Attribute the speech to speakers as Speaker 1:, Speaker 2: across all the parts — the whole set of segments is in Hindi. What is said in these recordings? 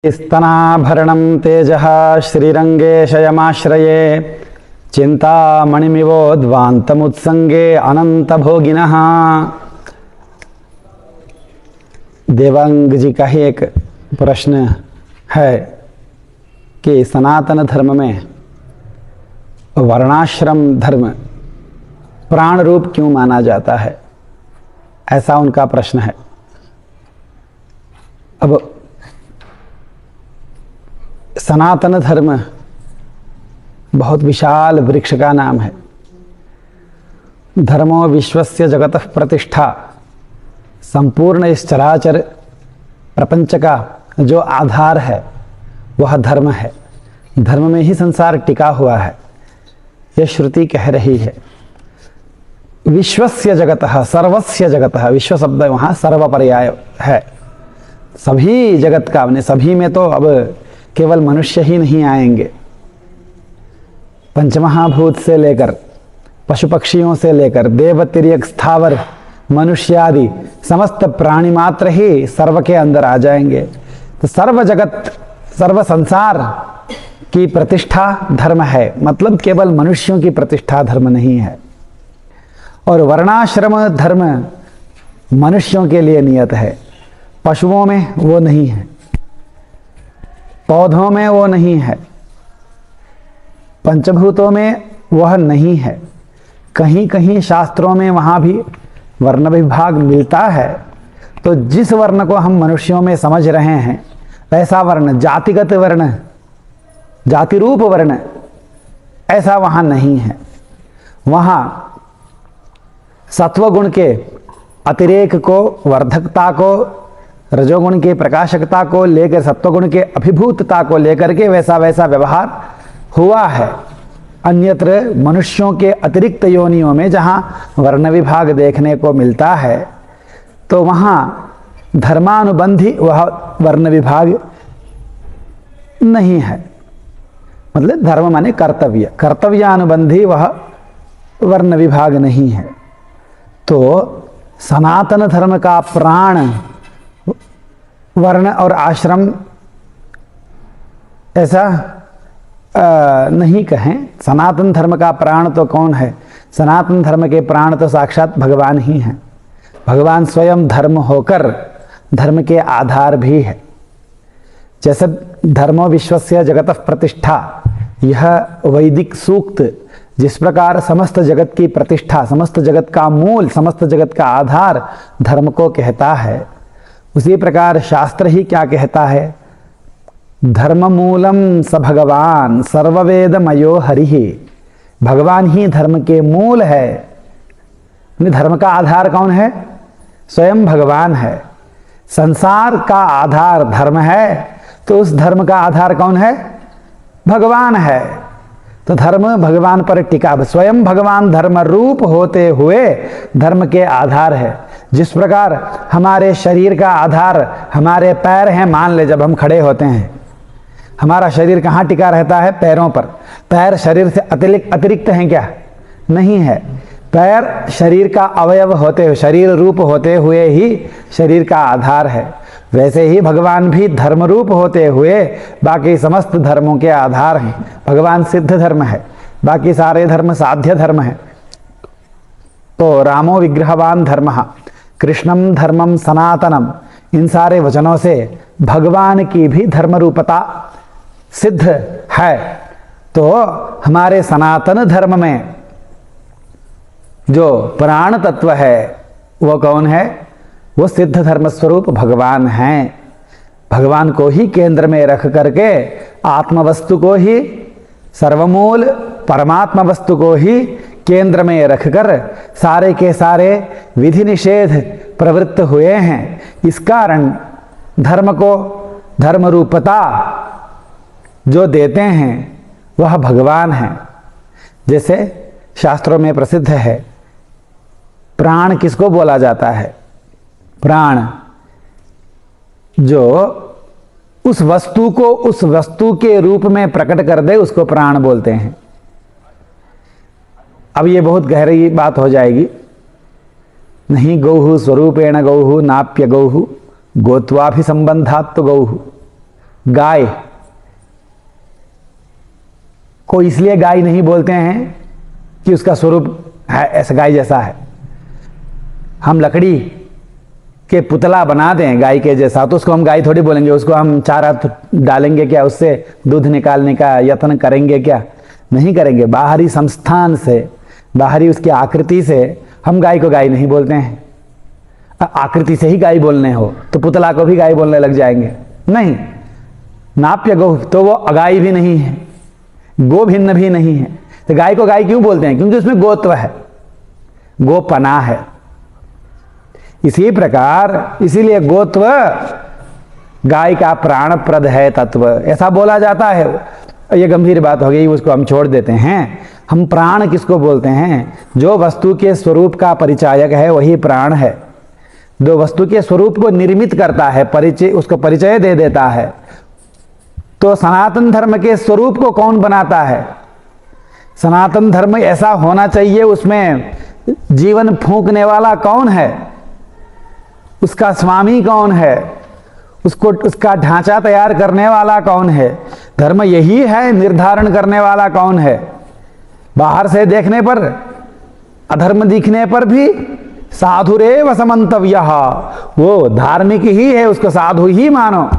Speaker 1: स्तनाभरणं तेजः श्रीरंगे शयमाश्रये चिंतामणिमिवोद्वान्तमुत्संगे अनंतभोगिनः। देवांग जी का ही एक प्रश्न है कि सनातन धर्म में वर्णाश्रम धर्म प्राण रूप क्यों माना जाता है, ऐसा उनका प्रश्न है। अब सनातन धर्म बहुत विशाल वृक्ष का नाम है। धर्मो विश्वस्य जगतः प्रतिष्ठा, संपूर्ण इस चराचर प्रपंच का जो आधार है वह धर्म है। धर्म में ही संसार टिका हुआ है, यह श्रुति कह रही है। विश्वस्य जगतः, सर्वस्य जगतः, विश्व शब्द वहाँ सर्व पर्याय है। सभी जगत का, अपने सभी में तो अब केवल मनुष्य ही नहीं आएंगे। पंचमहाभूत से लेकर पशु पक्षियों से लेकर देव तिर्यक स्थावर मनुष्य आदि समस्त प्राणी मात्र ही सर्व के अंदर आ जाएंगे। तो सर्व जगत, सर्व संसार की प्रतिष्ठा धर्म है, मतलब केवल मनुष्यों की प्रतिष्ठा धर्म नहीं है। और वर्णाश्रम धर्म मनुष्यों के लिए नियत है, पशुओं में वो नहीं है, पौधों में वो नहीं है, पंचभूतों में वह नहीं है। कहीं कहीं शास्त्रों में वहाँ भी वर्ण विभाग मिलता है। तो जिस वर्ण को हम मनुष्यों में समझ रहे हैं वैसा वर्ण, जातिगत वर्ण, जाति रूप वर्ण, ऐसा वहाँ नहीं है। वहाँ सत्वगुण के अतिरेक को, वर्धकता को, रजोगुण के प्रकाशकता को लेकर सत्वगुण के अभिभूतता को लेकर के वैसा वैसा व्यवहार हुआ है। अन्यत्र मनुष्यों के अतिरिक्त योनियों में जहाँ वर्ण विभाग देखने को मिलता है तो वहाँ धर्मानुबंधी वह वर्ण विभाग नहीं है। मतलब धर्म माने कर्तव्य, कर्तव्यानुबंधी वह वर्ण विभाग नहीं है। तो सनातन धर्म का प्राण वर्ण और आश्रम ऐसा नहीं कहें। सनातन धर्म का प्राण तो कौन है? सनातन धर्म के प्राण तो साक्षात भगवान ही हैं। भगवान स्वयं धर्म होकर धर्म के आधार भी है। जैसे धर्मो विश्वस्य जगतः प्रतिष्ठा, यह वैदिक सूक्त जिस प्रकार समस्त जगत की प्रतिष्ठा, समस्त जगत का मूल, समस्त जगत का आधार धर्म को कहता है, उसी प्रकार शास्त्र ही क्या कहता है? धर्म मूलम स भगवान सर्ववेदमयो हरिहि। भगवान ही धर्म के मूल है। धर्म का आधार कौन है? स्वयं भगवान है। संसार का आधार धर्म है, तो उस धर्म का आधार कौन है? भगवान है। तो धर्म भगवान पर टिका, स्वयं भगवान धर्म रूप होते हुए धर्म के आधार है। जिस प्रकार हमारे शरीर का आधार हमारे पैर हैं, मान ले जब हम खड़े होते हैं हमारा शरीर कहाँ टिका रहता है? पैरों पर। पैर शरीर से अतिरिक्त हैं क्या? नहीं है। पैर शरीर का अवयव होते हुए, शरीर रूप होते हुए ही शरीर का आधार है। वैसे ही भगवान भी धर्म रूप होते हुए बाकी समस्त धर्मों के आधार हैं। भगवान सिद्ध धर्म है, बाकी सारे धर्म साध्य धर्म है। तो रामो विग्रहवान धर्मः, कृष्णम धर्मम सनातनम, इन सारे वचनों से भगवान की भी धर्म रूपता सिद्ध है। तो हमारे सनातन धर्म में जो प्राण तत्व है वो कौन है? वो सिद्ध धर्म स्वरूप भगवान हैं। भगवान को ही केंद्र में रख करके आत्म वस्तु को ही, सर्वमूल परमात्मा वस्तु को ही केंद्र में रखकर सारे के सारे विधि निषेध प्रवृत्त हुए हैं। इस कारण धर्म को धर्म रूपता जो देते हैं वह भगवान है। जैसे शास्त्रों में प्रसिद्ध है, प्राण किसको बोला जाता है? प्राण जो उस वस्तु को उस वस्तु के रूप में प्रकट कर दे उसको प्राण बोलते हैं। अब ये बहुत गहरी बात हो जाएगी। नहीं गौः स्वरूपेण गौः नाप्य गौः गोत्वाभिसंबंधात् गौः। गाय को इसलिए गाय नहीं बोलते हैं कि उसका स्वरूप है ऐसा गाय जैसा है। हम लकड़ी के पुतला बना दें गाय के जैसा तो उसको हम गाय थोड़ी बोलेंगे, उसको हम चारा डालेंगे क्या, उससे दूध निकालने का यत्न करेंगे क्या, नहीं करेंगे। बाहरी संस्थान से, बाहरी उसकी आकृति से हम गाय को गाय नहीं बोलते हैं। आकृति से ही गाय बोलने हो तो पुतला को भी गाय बोलने लग जाएंगे, नहीं। नाप्य गौ तो वो अगाई भी नहीं है, गो भिन्न भी नहीं है, तो गाय को गाय क्यों बोलते हैं? क्योंकि उसमें गोत्व है, गोपना है। इसी प्रकार इसीलिए गोत्व गाय का प्राणप्रद है तत्व, ऐसा बोला जाता है। ये गंभीर बात हो गई, उसको हम छोड़ देते हैं। हम प्राण किसको बोलते हैं? जो वस्तु के स्वरूप का परिचायक है वही प्राण है। जो वस्तु के स्वरूप को निर्मित करता है, परिचय, उसको परिचय दे देता है। तो सनातन धर्म के स्वरूप को कौन बनाता है? सनातन धर्म ऐसा होना चाहिए, उसमें जीवन फूंकने वाला कौन है, उसका स्वामी कौन है, उसको उसका ढांचा तैयार करने वाला कौन है, धर्म यही है, निर्धारण करने वाला कौन है। बाहर से देखने पर, अधर्म दिखने पर भी साधुरेव समंतव्यः, वो धार्मिक ही है, उसको साधु ही मानो।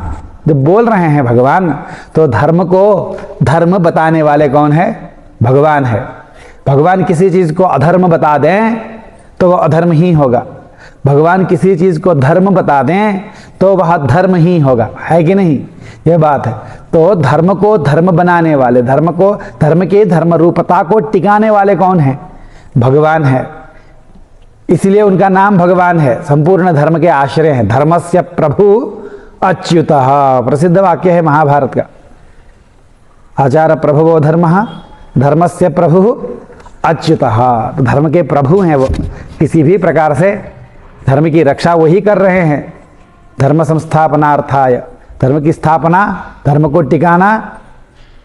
Speaker 1: जब बोल रहे हैं भगवान, तो धर्म को धर्म बताने वाले कौन है? भगवान है। भगवान किसी चीज को अधर्म बता दें तो वह अधर्म ही होगा, भगवान किसी चीज को धर्म बता दें तो वह धर्म ही होगा, है कि नहीं? यह बात है। तो धर्म को धर्म बनाने वाले, धर्म को, धर्म की धर्म रूपता को टिकाने वाले कौन है? भगवान है। इसलिए उनका नाम भगवान है। संपूर्ण धर्म के आश्रय हैं। धर्मस्य प्रभु अच्युतः, प्रसिद्ध वाक्य है महाभारत का। आचार्य प्रभुवो धर्मः, धर्मस्य प्रभु अच्युतः। तो धर्म के प्रभु हैं वो, किसी भी प्रकार से धर्म की रक्षा वही कर रहे हैं। धर्म संस्थापनार्थाय, धर्म की स्थापना, धर्म को टिकाना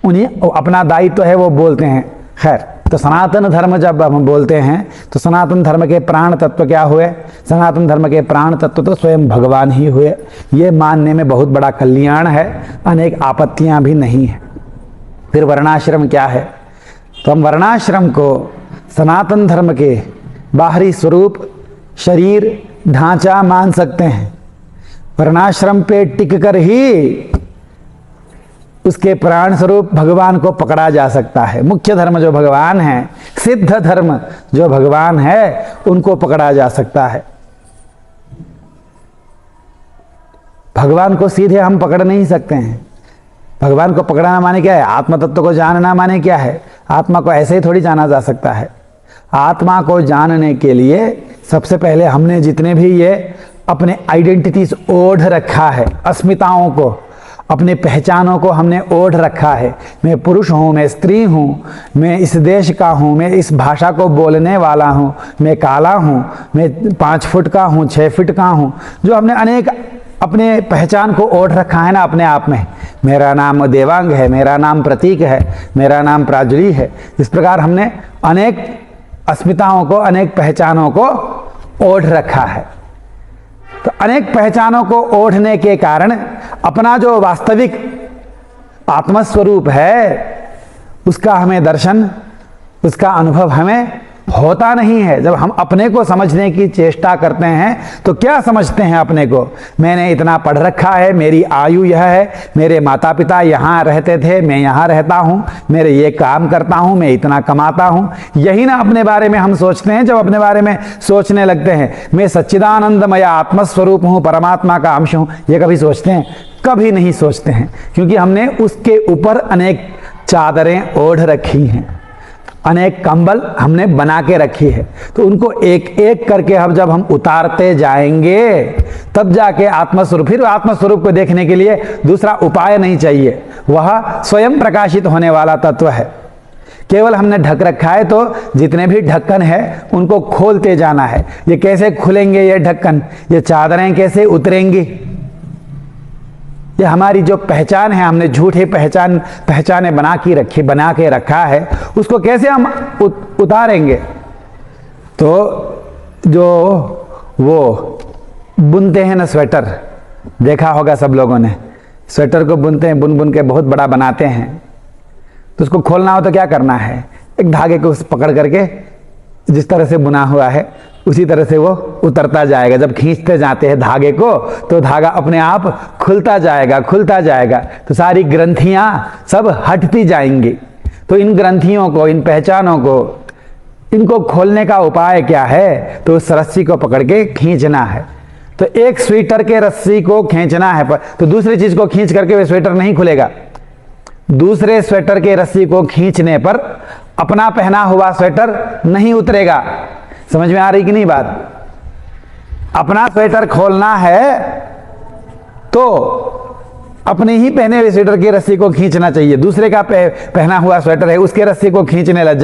Speaker 1: उन्हीं अपना दायित्व है, वो बोलते हैं। खैर, तो सनातन धर्म जब हम बोलते हैं तो सनातन धर्म के प्राण तत्व क्या हुए? सनातन धर्म के प्राण तत्व तो स्वयं भगवान ही हुए। ये मानने में बहुत बड़ा कल्याण है, अनेक आपत्तियां भी नहीं है। फिर वर्णाश्रम क्या है? तो हम वर्णाश्रम को सनातन धर्म के बाहरी स्वरूप, शरीर, ढांचा मान सकते हैं। वर्णाश्रम पे टिककर ही उसके प्राण स्वरूप भगवान को पकड़ा जा सकता है। मुख्य धर्म जो भगवान है, सिद्ध धर्म जो भगवान है, उनको पकड़ा जा सकता है। भगवान को सीधे हम पकड़ नहीं सकते हैं। भगवान को पकड़ना माने क्या है? आत्म तत्व को जानना माने क्या है? आत्मा को ऐसे ही थोड़ी जाना जा सकता है। आत्मा को जानने के लिए सबसे पहले हमने जितने भी ये अपने आइडेंटिटीज ओढ़ रखा है, अस्मिताओं को, अपने पहचानों को हमने ओढ़ रखा है। मैं पुरुष हूँ, मैं स्त्री हूँ, मैं इस देश का हूँ, मैं इस भाषा को बोलने वाला हूँ, मैं काला हूँ, मैं 5 फुट का हूँ, 6 फीट का हूँ, जो हमने अनेक अपने पहचान को ओढ़ रखा है ना अपने आप में। मेरा नाम देवांग है, मेरा नाम प्रतीक है, मेरा नाम प्राजुली है। इस प्रकार हमने अनेक अस्मिताओं को, अनेक पहचानों को ओढ़ रखा है। तो अनेक पहचानों को ओढ़ने के कारण अपना जो वास्तविक आत्मस्वरूप है उसका हमें दर्शन, उसका अनुभव हमें होता नहीं है। जब हम अपने को समझने की चेष्टा करते हैं तो क्या समझते हैं अपने को? मैंने इतना पढ़ रखा है, मेरी आयु यह है, मेरे माता पिता यहाँ रहते थे, मैं यहाँ रहता हूँ, मेरे ये काम करता हूँ, मैं इतना कमाता हूँ। यही ना अपने बारे में हम सोचते हैं। जब अपने बारे में सोचने लगते हैं, मैं सच्चिदानंदमय आत्मस्वरूप हूँ, परमात्मा का अंश हूँ, ये कभी सोचते हैं? कभी नहीं सोचते हैं, क्योंकि हमने उसके ऊपर अनेक चादरें ओढ़ रखी हैं, अनेक कंबल हमने बना के रखी है। तो उनको एक एक करके हम जब हम उतारते जाएंगे तब जाके आत्मस्वरूप, फिर आत्मस्वरूप को देखने के लिए दूसरा उपाय नहीं चाहिए, वह स्वयं प्रकाशित होने वाला तत्व है। केवल हमने ढक रखा है, तो जितने भी ढक्कन है उनको खोलते जाना है। ये कैसे खुलेंगे ये ढक्कन? ये चादरें कैसे उतरेंगी? ये हमारी जो पहचान है, हमने झूठे पहचाने बना के रखा है, उसको कैसे हम उतारेंगे? तो जो वो बुनते हैं ना स्वेटर, देखा होगा सब लोगों ने, स्वेटर को बुनते हैं, बुन बुन के बहुत बड़ा बनाते हैं, तो उसको खोलना हो तो क्या करना है, एक धागे को पकड़ करके जिस तरह से बुना हुआ है उसी तरह से वो उतरता जाएगा। जब खींचते जाते हैं धागे को तो धागा अपने आप खुलता जाएगा, खुलता जाएगा, तो सारी ग्रंथियां सब हटती जाएंगी। तो इन ग्रंथियों को, इन पहचानों को, इनको खोलने का उपाय क्या है, तो उस रस्सी को पकड़ के खींचना है। तो एक स्वेटर के रस्सी को खींचना है तो दूसरी चीज को खींच करके वे स्वेटर नहीं खुलेगा। दूसरे स्वेटर के रस्सी को खींचने पर अपना पहना हुआ स्वेटर नहीं उतरेगा। समझ में आ रही कि नहीं बात? अपना स्वेटर खोलना है तो अपने ही पहने हुए स्वेटर की रस्सी को खींचना चाहिए। दूसरे का पहना हुआ स्वेटर है, उसके रस्सी को खींचने लग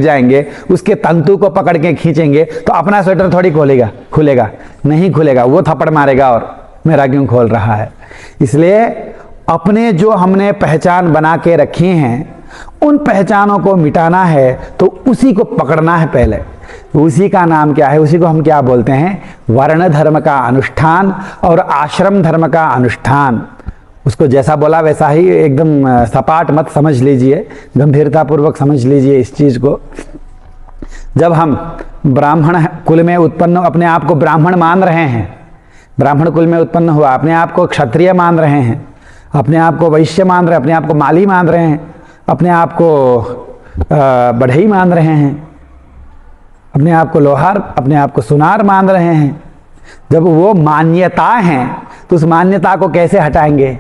Speaker 1: जाएंगे, उसके तंतु को पकड़ के खींचेंगे तो अपना स्वेटर थोड़ी खुलेगा नहीं खुलेगा, वो थप्पड़ मारेगा और मेरा क्यों खोल रहा है। इसलिए अपने जो हमने पहचान बना के रखी हैं उन पहचानों को मिटाना है तो उसी को पकड़ना है पहले। उसी का नाम क्या है, उसी को हम क्या बोलते हैं, वर्ण धर्म का अनुष्ठान और आश्रम धर्म का अनुष्ठान। उसको जैसा बोला वैसा ही, एकदम सपाट मत समझ लीजिए, गंभीरतापूर्वक समझ लीजिए इस चीज को। जब हम ब्राह्मण कुल में उत्पन्न, अपने आप को ब्राह्मण मान रहे हैं, ब्राह्मण कुल में उत्पन्न हुआ, अपने आप को क्षत्रिय मान रहे हैं, अपने आप को वैश्य मान रहे हैं, अपने आप को माली मान रहे हैं, अपने आप को बढ़ई मान रहे हैं, अपने आप को लोहार, अपने आप को सुनार मान रहे हैं। जब वो मान्यता हैं तो उस मान्यता को कैसे हटाएंगे,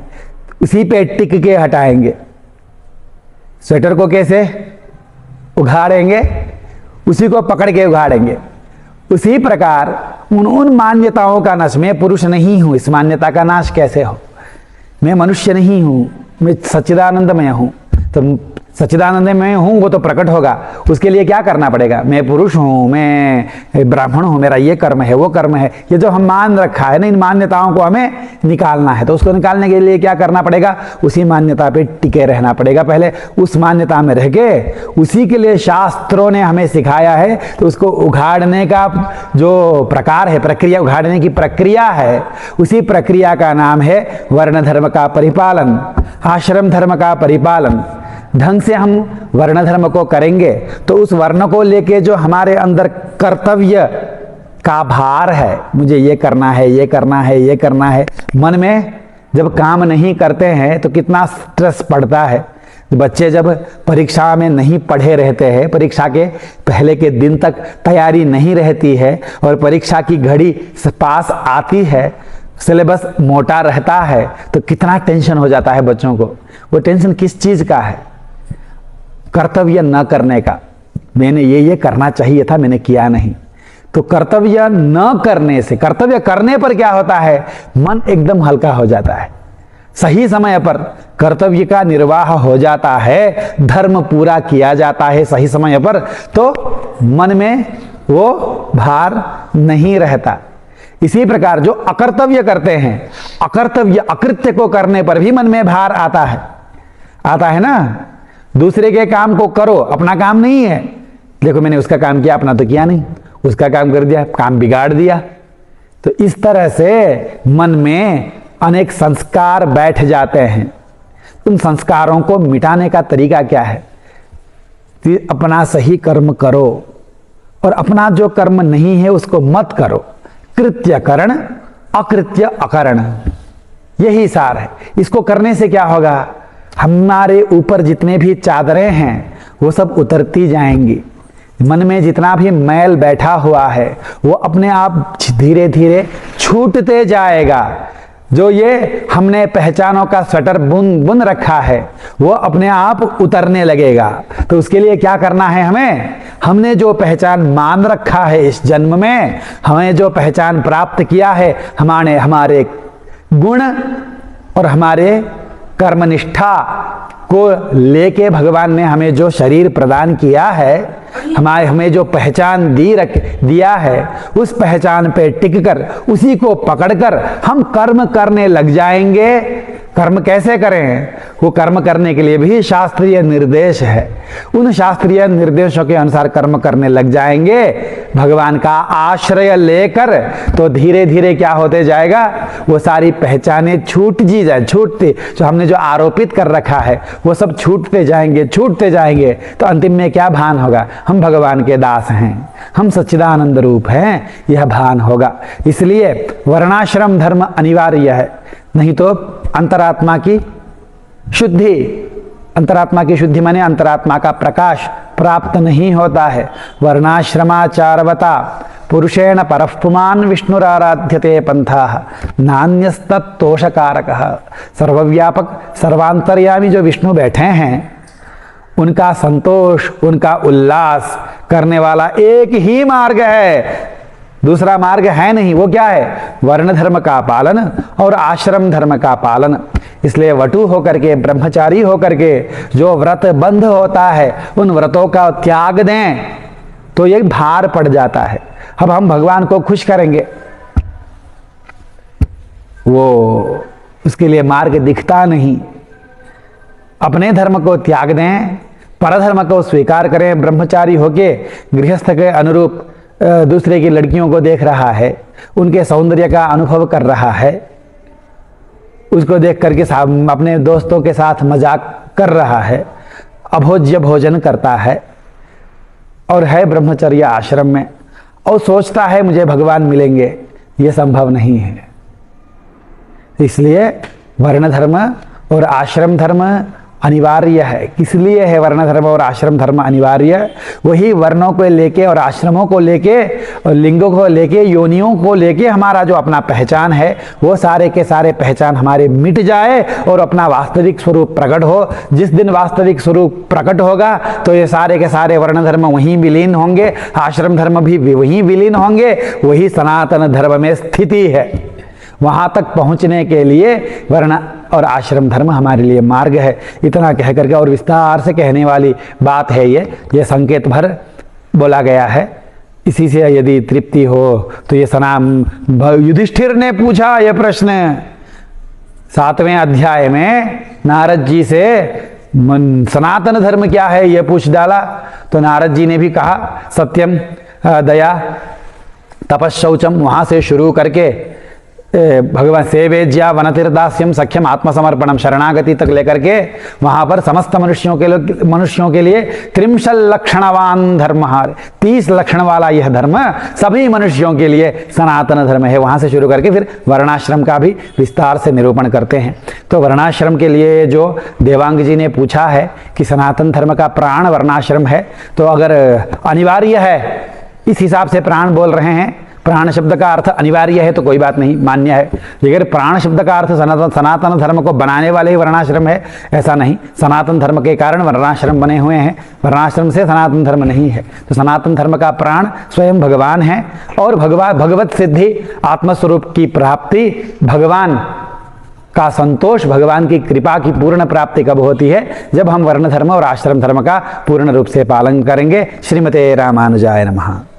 Speaker 1: उसी पे टिक के हटाएंगे। स्वेटर को कैसे उघाड़ेंगे, उसी को पकड़ के उघाड़ेंगे। उसी प्रकार उन मान्यताओं का नाश, मैं पुरुष नहीं हूं, इस मान्यता का नाश कैसे हो। मैं मनुष्य नहीं हूं, मैं सच्चिदानंदमय हूं, तो सच्चिदानंदमय हूं वो तो प्रकट होगा। उसके लिए क्या करना पड़ेगा, मैं पुरुष हूं, मैं ब्राह्मण हूं, मेरा ये कर्म है, वो कर्म है, ये जो हम मान रखा है ना, इन मान्यताओं को हमें निकालना है। तो उसको निकालने के लिए क्या करना पड़ेगा, उसी मान्यता पे टिके रहना पड़ेगा। पहले उस मान्यता में रह के, उसी के लिए शास्त्रों ने हमें सिखाया है। तो उसको उघाड़ने का जो प्रकार है, प्रक्रिया, उघाड़ने की प्रक्रिया है, उसी प्रक्रिया का नाम है वर्ण धर्म का परिपालन, आश्रम धर्म का परिपालन। ढंग से हम वर्ण धर्म को करेंगे तो उस वर्ण को लेके जो हमारे अंदर कर्तव्य का भार है, मुझे ये करना है, ये करना है, ये करना है, मन में जब काम नहीं करते हैं तो कितना स्ट्रेस पड़ता है। बच्चे जब परीक्षा में नहीं पढ़े रहते हैं, परीक्षा के पहले के दिन तक तैयारी नहीं रहती है और परीक्षा की घड़ी पास आती है, सिलेबस मोटा रहता है, तो कितना टेंशन हो जाता है बच्चों को। वो टेंशन किस चीज का है, कर्तव्य न करने का। मैंने ये करना चाहिए था, मैंने किया नहीं। तो कर्तव्य न करने से, कर्तव्य करने पर क्या होता है, मन एकदम हल्का हो जाता है। सही समय पर कर्तव्य का निर्वाह हो जाता है, धर्म पूरा किया जाता है सही समय पर, तो मन में वो भार नहीं रहता। इसी प्रकार जो अकर्तव्य करते हैं, अकर्तव्य अकृत्य को करने पर भी मन में भार आता है ना। दूसरे के काम को करो, अपना काम नहीं है, देखो मैंने उसका काम किया, अपना तो किया नहीं, उसका काम कर दिया, काम बिगाड़ दिया। तो इस तरह से मन में अनेक संस्कार बैठ जाते हैं। उन संस्कारों को मिटाने का तरीका क्या है, अपना सही कर्म करो और अपना जो कर्म नहीं है उसको मत करो। कृत्य करण, अकृत्य अकरण, यही सार है। इसको करने से क्या होगा, हमारे ऊपर जितने भी चादरें हैं वो सब उतरती जाएंगी। मन में जितना भी मैल बैठा हुआ है वो अपने आप धीरे धीरे छूटते जाएगा। जो ये हमने पहचानों का स्वेटर बुन रखा है वो अपने आप उतरने लगेगा। तो उसके लिए क्या करना है, हमने जो पहचान मान रखा है इस जन्म में, हमें जो पहचान प्राप्त किया है, हमारे गुण और हमारे कर्मनिष्ठा को लेके भगवान ने हमें जो शरीर प्रदान किया है, हमें जो पहचान दिया है, उस पहचान पे टिककर उसी को पकड़कर हम कर्म करने लग जाएंगे। कर्म कैसे करें, वो कर्म करने के लिए भी शास्त्रीय निर्देश है। उन शास्त्रीय निर्देशों के अनुसार कर्म करने लग जाएंगे भगवान का आश्रय लेकर तो धीरे धीरे क्या होते जाएगा, वो सारी पहचानें छूटती जो हमने जो आरोपित कर रखा है वो सब छूटते जाएंगे। तो अंतिम में क्या भान होगा, हम भगवान के दास हैं, हम सच्चिदानंद रूप हैं, यह भान होगा। इसलिए वर्णाश्रम धर्म अनिवार्य है, नहीं तो अंतरात्मा की शुद्धि माने अंतरात्मा का प्रकाश प्राप्त नहीं होता है। वर्णाश्रमाचारवता पुरुषेण परः पुमान् विष्णुराराध्यते पंथाः नान्यस्तत्तोषकारकः। सर्वव्यापक सर्वांतर्यामी जो विष्णु बैठे हैं उनका संतोष, उनका उल्लास करने वाला एक ही मार्ग है, दूसरा मार्ग है नहीं। वो क्या है, वर्ण धर्म का पालन और आश्रम धर्म का पालन। इसलिए वटु होकर के, ब्रह्मचारी होकर के जो व्रत बंध होता है उन व्रतों का त्याग दें तो ये भार पड़ जाता है। अब हम भगवान को खुश करेंगे, वो उसके लिए मार्ग दिखता नहीं। अपने धर्म को त्याग दें, परधर्म को स्वीकार करें। ब्रह्मचारी होके गृहस्थ के अनुरूप दूसरे की लड़कियों को देख रहा है, उनके सौंदर्य का अनुभव कर रहा है, उसको देख करके अपने दोस्तों के साथ मजाक कर रहा है, अभोज्य भोजन करता है और है ब्रह्मचर्य आश्रम में और सोचता है मुझे भगवान मिलेंगे, ये संभव नहीं है। इसलिए वर्ण धर्म और आश्रम धर्म अनिवार्य है। किस लिए है वर्ण धर्म और आश्रम धर्म अनिवार्य? वही वर्णों को लेके और आश्रमों को लेके और लिंगों को लेके, योनियों को लेके हमारा जो अपना पहचान है वो सारे के सारे पहचान हमारे मिट जाए और अपना वास्तविक स्वरूप प्रकट हो। जिस दिन वास्तविक स्वरूप प्रकट होगा तो ये सारे के सारे वर्ण धर्म वहीं विलीन होंगे, आश्रम धर्म भी वहीं विलीन होंगे। वही सनातन धर्म में स्थिति है। वहां तक पहुंचने के लिए वर्ण और आश्रम धर्म हमारे लिए मार्ग है। इतना कह करके और विस्तार से कहने वाली बात है ये संकेत भर बोला गया है। इसी से यदि तृप्ति हो तो ये युधिष्ठिर ने पूछा यह प्रश्न 7वें अध्याय में नारद जी से, सनातन धर्म क्या है यह पूछ डाला। तो नारद जी ने भी कहा सत्यम, दया, तपस्शौचम, वहां से शुरू करके भगवान सेवेज्या वनतीर्दास्यम सख्यम आत्मसमर्पणम शरणागति तक लेकर के वहां पर समस्त मनुष्यों के लिए 30 लक्षणवान धर्म, 30 लक्षण वाला यह धर्म सभी मनुष्यों के लिए सनातन धर्म है। वहां से शुरू करके फिर वर्णाश्रम का भी विस्तार से निरूपण करते हैं। तो वर्णाश्रम के लिए जो देवांग जी ने पूछा है कि सनातन धर्म का प्राण वर्णाश्रम है, तो अगर अनिवार्य है इस हिसाब से प्राण बोल रहे हैं, प्राण शब्द का अर्थ अनिवार्य है तो कोई बात नहीं, मान्य है। लेकिन प्राण शब्द का अर्थ सनातन धर्म को बनाने वाले ही वर्णाश्रम है, ऐसा नहीं। सनातन धर्म के कारण वर्णाश्रम बने हुए हैं, वर्णाश्रम से सनातन धर्म नहीं है। तो सनातन धर्म का प्राण स्वयं भगवान है और भगवत सिद्धि, आत्मस्वरूप की प्राप्ति, भगवान का संतोष, भगवान की कृपा की पूर्ण प्राप्ति कब होती है? जब हम वर्ण धर्म और आश्रम धर्म का पूर्ण रूप से पालन करेंगे। श्रीमते रामानुजाय नमः।